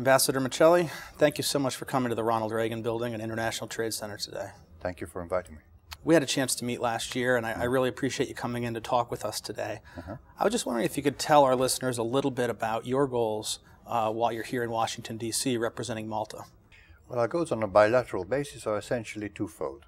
Ambassador Miceli, thank you so much for coming to the Ronald Reagan Building and International Trade Center today. Thank you for inviting me. We had a chance to meet last year, and I really appreciate you coming in to talk with us today. I was just wondering if you could tell our listeners a little bit about your goals while you're here in Washington, D.C., representing Malta. Well, our goals on a bilateral basis are essentially twofold,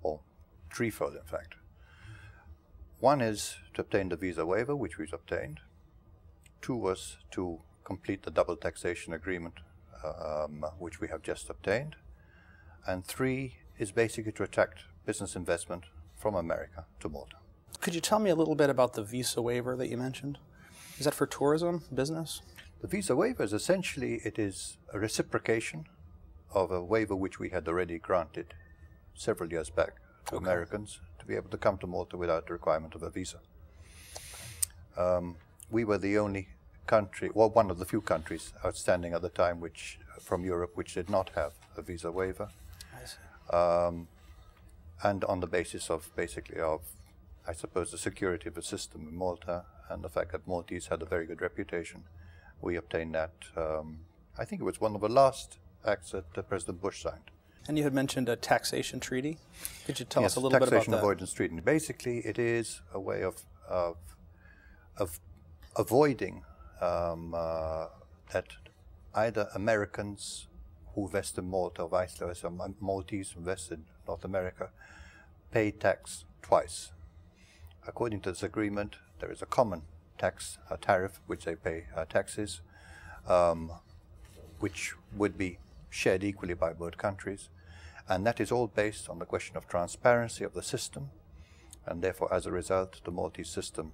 or threefold, in fact. One is to obtain the visa waiver, which we've obtained. Two was to complete the double taxation agreement, which we have just obtained. And three is basically to attract business investment from America to Malta. Could you tell me a little bit about the visa waiver that you mentioned? Is that for tourism, business? The visa waiver is essentially, it is a reciprocation of a waiver which we had already granted several years back to Americans to be able to come to Malta without the requirement of a visa. We were the only country, well, one of the few countries outstanding at the time from Europe which did not have a visa waiver. I see. And on the basis of basically I suppose, the security of the system in Malta and the fact that Maltese had a very good reputation, we obtained that. I think it was one of the last acts that President Bush signed. And you had mentioned a taxation treaty. Could you tell us a little bit about that? Taxation avoidance treaty. Basically, it is a way of avoiding that either Americans who vest in Malta or vice versa, Maltese who vest in North America, pay tax twice. According to this agreement, there is a common tax tariff which they pay taxes, which would be shared equally by both countries, and that is all based on the question of transparency of the system, and therefore, as a result, the Maltese system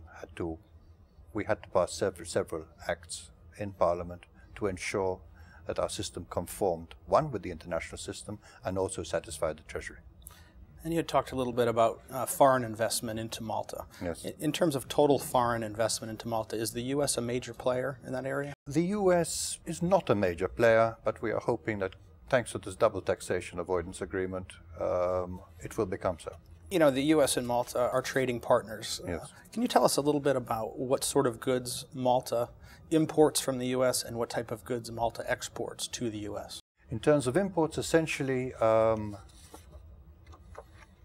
we had to pass several acts in Parliament to ensure that our system conformed, one, with the international system, and also satisfied the Treasury. And you had talked a little bit about foreign investment into Malta. Yes. In terms of total foreign investment into Malta, is the U.S. a major player in that area? The U.S. is not a major player, but we are hoping that thanks to this double taxation avoidance agreement, it will become so. You know, the U.S. and Malta are trading partners. Yes. Can you tell us a little bit about what sort of goods Malta imports from the U.S. and what type of goods Malta exports to the U.S.? In terms of imports, essentially,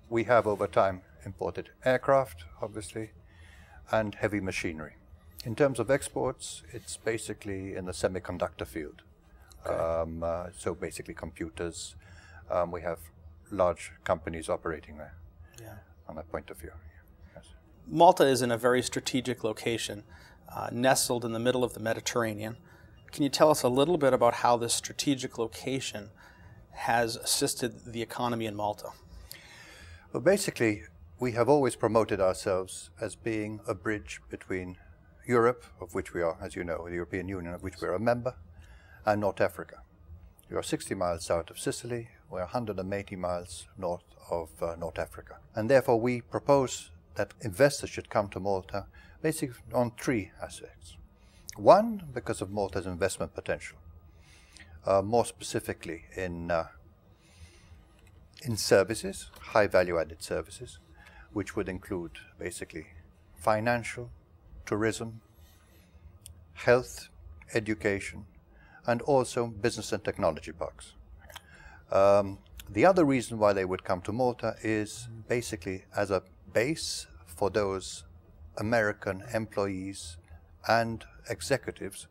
we have over time imported aircraft, obviously, and heavy machinery. In terms of exports, it's basically in the semiconductor field. Okay. So basically computers. We have large companies operating there. Yeah. On that point of view. Yes. Malta is in a very strategic location, nestled in the middle of the Mediterranean. Can you tell us a little bit about how this strategic location has assisted the economy in Malta? Well, basically, we have always promoted ourselves as being a bridge between Europe, of which we are, as you know, the European Union, of which we are a member, and North Africa. We are 60 miles south of Sicily. We're 180 miles north of North Africa. And therefore, we propose that investors should come to Malta basically on three aspects. One, because of Malta's investment potential. More specifically in services, high value-added services, which would include basically financial, tourism, health, education, and also business and technology parks. The other reason why they would come to Malta is basically as a base for those American employees and executives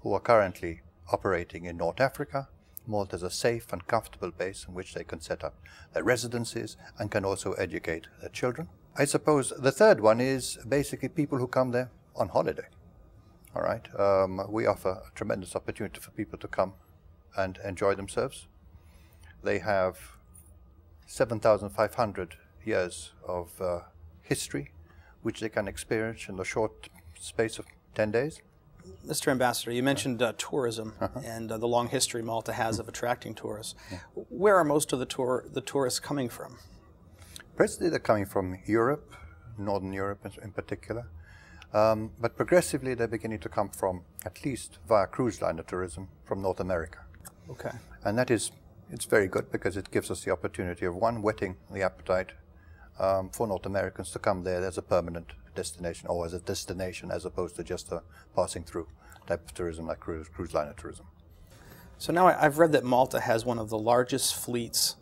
who are currently operating in North Africa. Malta is a safe and comfortable base in which they can set up their residences and can also educate their children. I suppose the third one is basically people who come there on holiday. All right, we offer a tremendous opportunity for people to come and enjoy themselves. They have 7,500 years of history, which they can experience in the short space of 10 days. Mr. Ambassador, you mentioned tourism and the long history Malta has of attracting tourists. Where are most of the tourists coming from? Presently, they're coming from Europe, Northern Europe in particular, but progressively they're beginning to come from, at least via cruise liner tourism, from North America. Okay. And that is, it's very good because it gives us the opportunity of, one, whetting the appetite for North Americans to come there as a permanent destination, or as a destination as opposed to just a passing through type of tourism like cruise liner tourism. So now I've read that Malta has one of the largest fleets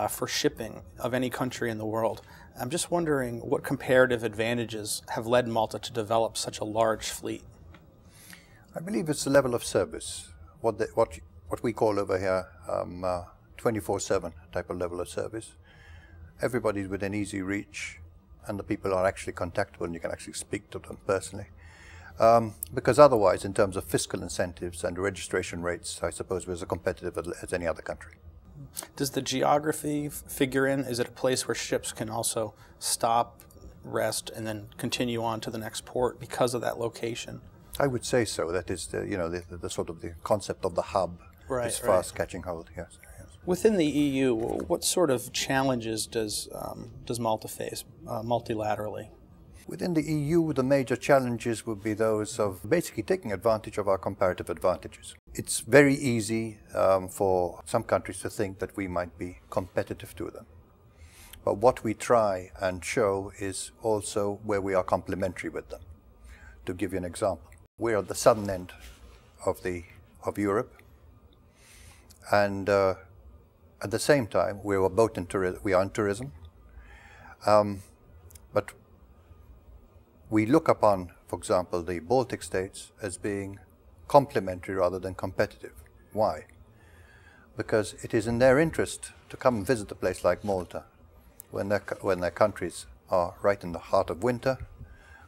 for shipping of any country in the world. I'm just wondering what comparative advantages have led Malta to develop such a large fleet? I believe it's the level of service, what we call over here 24/7 type of level of service. Everybody's within easy reach, and the people are actually contactable, and you can actually speak to them personally. Because otherwise, in terms of fiscal incentives and registration rates, I suppose we're as competitive as any other country. Does the geography figure in? Is it a place where ships can also stop, rest, and then continue on to the next port because of that location? I would say so. That is the sort of the concept of the hub is fast catching hold. Yes. Within the EU, what sort of challenges does Malta face multilaterally? Within the EU, the major challenges would be those of basically taking advantage of our comparative advantages. It's very easy for some countries to think that we might be competitive to them. But what we try and show is also where we are complementary with them. To give you an example, we're at the southern end of Europe, and at the same time, we are in tourism, but we look upon, for example, the Baltic states as being complementary rather than competitive. Why? Because it is in their interest to come and visit a place like Malta when their countries are right in the heart of winter,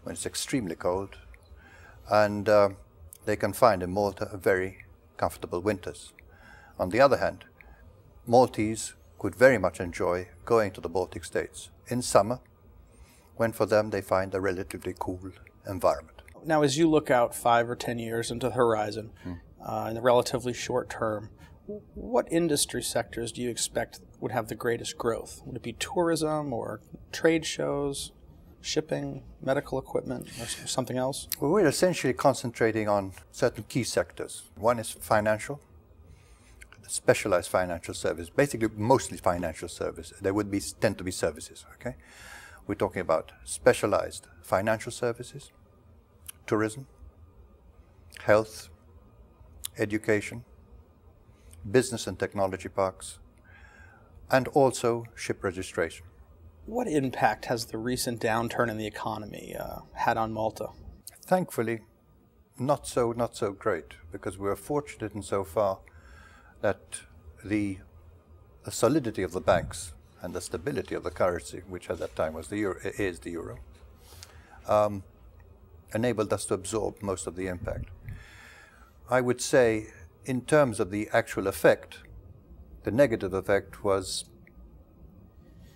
when it's extremely cold, and they can find in Malta very comfortable winters. On the other hand, Maltese could very much enjoy going to the Baltic states in summer, when for them they find a relatively cool environment. Now, as you look out 5 or 10 years into the horizon, in the relatively short term, what industry sectors do you expect would have the greatest growth? Would it be tourism or trade shows, shipping, medical equipment, or something else? Well, we're essentially concentrating on certain key sectors. One is financial, specialized financial service, basically mostly financial service. There would tend to be services, okay? We're talking about specialized financial services, tourism, health, education, business and technology parks, and also ship registration. What impact has the recent downturn in the economy had on Malta? Thankfully, not so great, because we're fortunate in so far that the solidity of the banks and the stability of the currency, which at that time was the euro, enabled us to absorb most of the impact. I would say, in terms of the actual effect, the negative effect was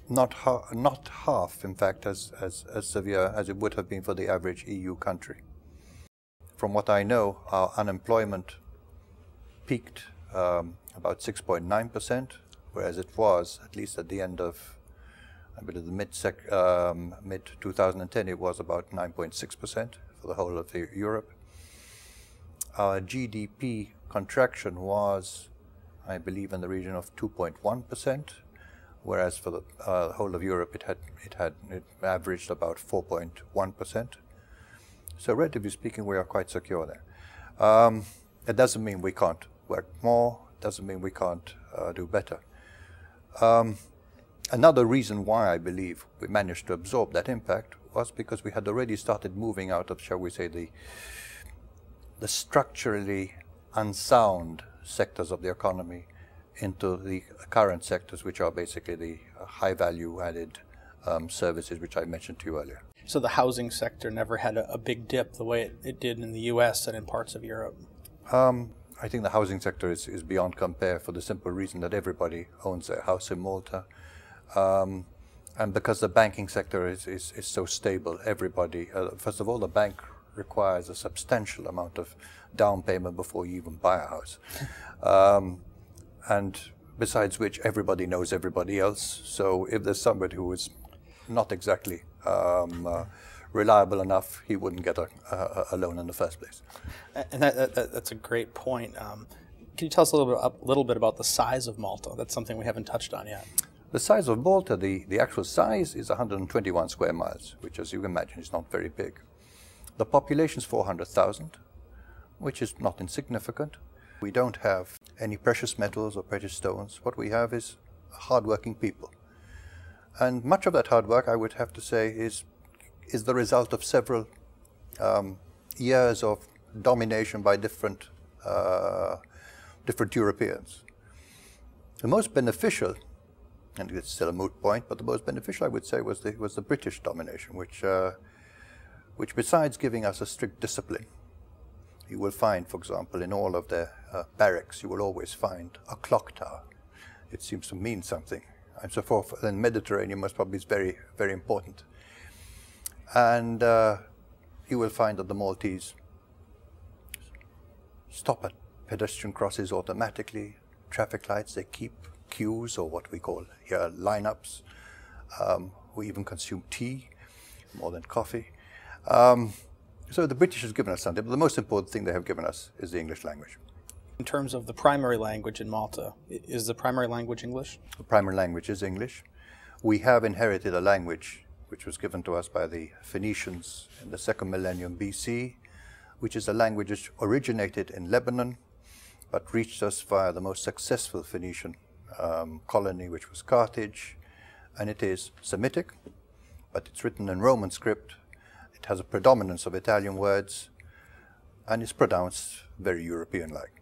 not half, in fact, as severe as it would have been for the average EU country. From what I know, our unemployment peaked about 6.9%, whereas it was, at least at the end of, I believe, the mid-2010, it was about 9.6% for the whole of Europe. Our GDP contraction was, I believe, in the region of 2.1%, whereas for the whole of Europe it averaged about 4.1%. So relatively speaking, we are quite secure there. It doesn't mean we can't work more, doesn't mean we can't do better. Another reason why I believe we managed to absorb that impact was because we had already started moving out of, shall we say, the structurally unsound sectors of the economy into the current sectors, which are basically the high value added services which I mentioned to you earlier. So the housing sector never had a big dip the way it did in the US and in parts of Europe? I think the housing sector is beyond compare, for the simple reason that everybody owns a house in Malta. And because the banking sector is so stable, everybody, first of all, the bank requires a substantial amount of down payment before you even buy a house. And besides which, everybody knows everybody else. So if there's somebody who is not exactly reliable enough, he wouldn't get a loan in the first place. And that's a great point. Can you tell us a little bit about the size of Malta? That's something we haven't touched on yet. The size of Malta, the actual size is 121 square miles, which, as you can imagine, is not very big. The population is 400,000, which is not insignificant. we don't have any precious metals or precious stones. What we have is hardworking people. And much of that hard work, I would have to say, is the result of several years of domination by different Europeans. The most beneficial, and it's still a moot point, but the most beneficial, I would say, was the British domination, which besides giving us a strict discipline, you will find, for example, in all of the barracks, you will always find a clock tower. It seems to mean something. And so forth. And Mediterranean most probably is very, very important. And you will find that the Maltese stop at pedestrian crosses automatically. Traffic lights, they keep queues, or what we call here lineups. We even consume tea more than coffee. So the British has given us something, but the most important thing they have given us is the English language. In terms of the primary language in Malta, is the primary language English? The primary language is English. We have inherited a language which was given to us by the Phoenicians in the 2nd millennium BC, which is a language which originated in Lebanon, but reached us via the most successful Phoenician colony, which was Carthage. And it is Semitic, but it's written in Roman script. It has a predominance of Italian words, and is pronounced very European-like.